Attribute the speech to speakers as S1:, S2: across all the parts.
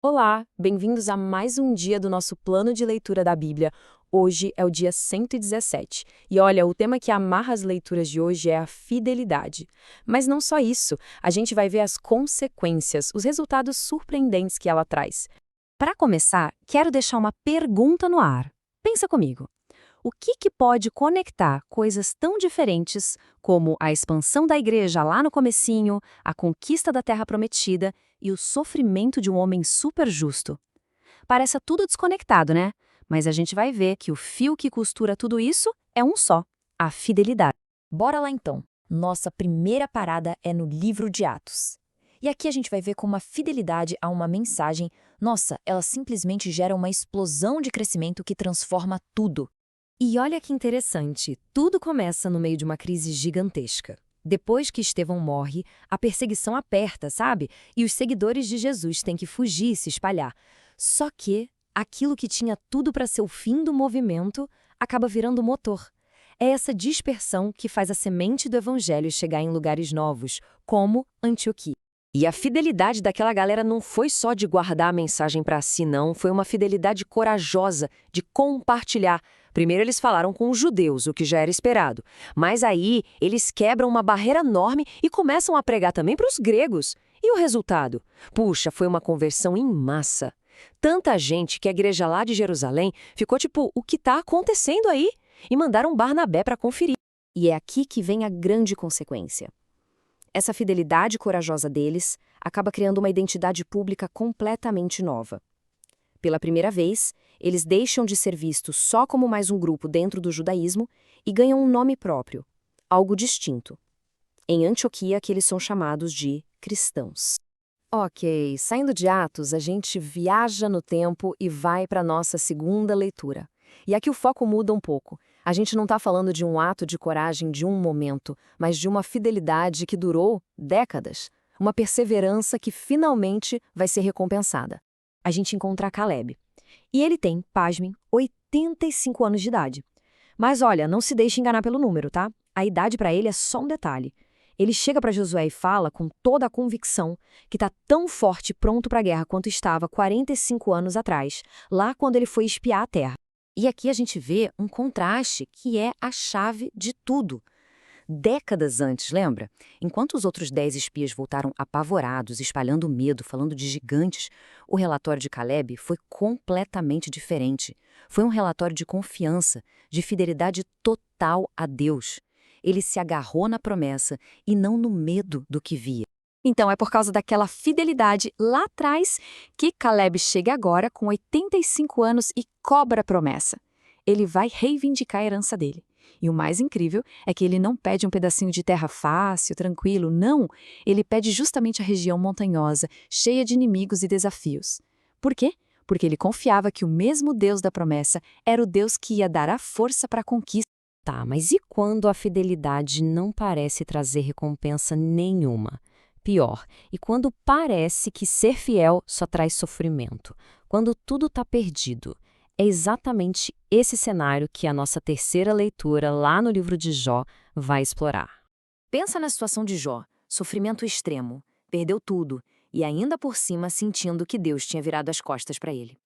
S1: Olá, bem-vindos a mais um dia do nosso plano de leitura da Bíblia. Hoje é o dia 117. E olha, o tema que amarra as leituras de hoje é a fidelidade. Mas não só isso, a gente vai ver as consequências, os resultados surpreendentes que ela traz. Para começar, quero deixar uma pergunta no ar. Pensa comigo. O que pode conectar coisas tão diferentes como a expansão da igreja lá no comecinho, a conquista da Terra Prometida e o sofrimento de um homem super justo? Parece tudo desconectado, né? Mas a gente vai ver que o fio que costura tudo isso é um só: a fidelidade.
S2: Bora lá então. Nossa primeira parada é no livro de Atos. E aqui a gente vai ver como a fidelidade a uma mensagem, nossa, ela simplesmente gera uma explosão de crescimento que transforma tudo.
S1: E olha que interessante, tudo começa no meio de uma crise gigantesca. Depois que Estevão morre, a perseguição aperta, sabe? E os seguidores de Jesus têm que fugir e se espalhar. Só que aquilo que tinha tudo para ser o fim do movimento acaba virando motor. É essa dispersão que faz a semente do evangelho chegar em lugares novos, como Antioquia. E a fidelidade daquela galera não foi só de guardar a mensagem para si, não. Foi uma fidelidade corajosa de compartilhar. Primeiro eles falaram com os judeus, o que já era esperado. Mas aí eles quebram uma barreira enorme e começam a pregar também para os gregos. E o resultado? Puxa, foi uma conversão em massa. Tanta gente que a igreja lá de Jerusalém ficou tipo, o que está acontecendo aí? E mandaram Barnabé para conferir. E é aqui que vem a grande consequência. Essa fidelidade corajosa deles acaba criando uma identidade pública completamente nova. Pela primeira vez, eles deixam de ser vistos só como mais um grupo dentro do judaísmo e ganham um nome próprio, algo distinto. Em Antioquia, que eles são chamados de cristãos. Ok, saindo de Atos, a gente viaja no tempo e vai para a nossa segunda leitura. E aqui o foco muda um pouco. A gente não está falando de um ato de coragem de um momento, mas de uma fidelidade que durou décadas. Uma perseverança que finalmente vai ser recompensada. A gente encontra Caleb. E ele tem, pasmem, 85 anos de idade. Mas olha, não se deixe enganar pelo número, tá? A idade para ele é só um detalhe. Ele chega para Josué e fala com toda a convicção que está tão forte e pronto para a guerra quanto estava 45 anos atrás, lá quando ele foi espiar a terra. E aqui a gente vê um contraste que é a chave de tudo. Décadas antes, lembra? Enquanto os outros 10 espias voltaram apavorados, espalhando medo, falando de gigantes, o relatório de Caleb foi completamente diferente. Foi um relatório de confiança, de fidelidade total a Deus. Ele se agarrou na promessa e não no medo do que via. Então é por causa daquela fidelidade lá atrás que Caleb chega agora com 85 anos e cobra a promessa. Ele vai reivindicar a herança dele. E o mais incrível é que ele não pede um pedacinho de terra fácil, tranquilo, não. Ele pede justamente a região montanhosa, cheia de inimigos e desafios. Por quê? Porque ele confiava que o mesmo Deus da promessa era o Deus que ia dar a força para a conquista. Tá, mas e quando a fidelidade não parece trazer recompensa nenhuma? Pior, e quando parece que ser fiel só traz sofrimento? Quando tudo está perdido? É exatamente esse cenário que a nossa terceira leitura, lá no livro de Jó, vai explorar.
S2: Pensa na situação de Jó, sofrimento extremo, perdeu tudo e ainda por cima sentindo que Deus tinha virado as costas para ele.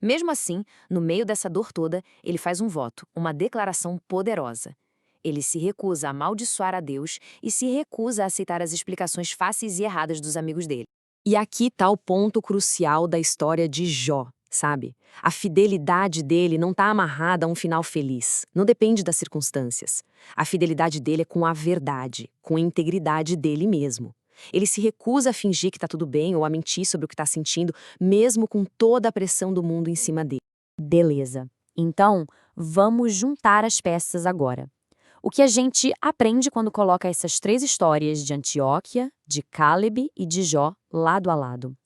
S2: Mesmo assim, no meio dessa dor toda, ele faz um voto, uma declaração poderosa. Ele se recusa a amaldiçoar a Deus e se recusa a aceitar as explicações fáceis e erradas dos amigos dele.
S1: E aqui está o ponto crucial da história de Jó, sabe? A fidelidade dele não está amarrada a um final feliz, não depende das circunstâncias. A fidelidade dele é com a verdade, com a integridade dele mesmo. Ele se recusa a fingir que está tudo bem ou a mentir sobre o que está sentindo, mesmo com toda a pressão do mundo em cima dele. Beleza. Então, vamos juntar as peças agora. O que a gente aprende quando coloca essas três histórias de Antioquia, de Caleb e de Jó lado a lado?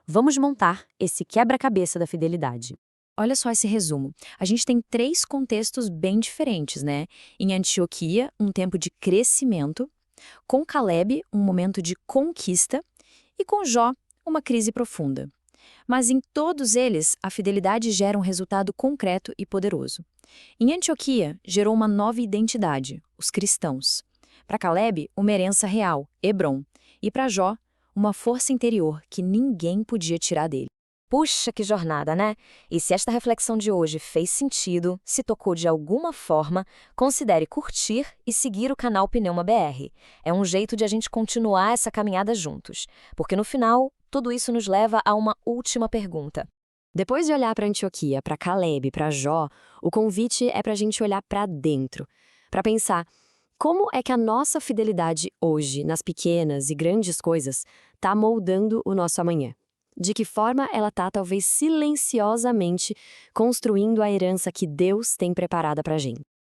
S1: Vamos montar esse quebra-cabeça da fidelidade. Olha só esse resumo. A gente tem três contextos bem diferentes, né? Em Antioquia, um tempo de crescimento. Com Caleb, um momento de conquista. E com Jó, uma crise profunda. Mas em todos eles, a fidelidade gera um resultado concreto e poderoso. Em Antioquia, gerou uma nova identidade, os cristãos. Para Caleb, uma herança real, Hebrom. E para Jó, uma força interior que ninguém podia tirar dele.
S2: Puxa, que jornada, né? E se esta reflexão de hoje fez sentido, se tocou de alguma forma, considere curtir e seguir o canal Pneuma BR. É um jeito de a gente continuar essa caminhada juntos. Porque no final, tudo isso nos leva a uma última pergunta.
S3: Depois de olhar para Antioquia, para Caleb, para Jó, o convite é para a gente olhar para dentro, para pensar como é que a nossa fidelidade hoje, nas pequenas e grandes coisas, está moldando o nosso amanhã. De que forma ela está, talvez silenciosamente, construindo a herança que Deus tem preparada para a gente.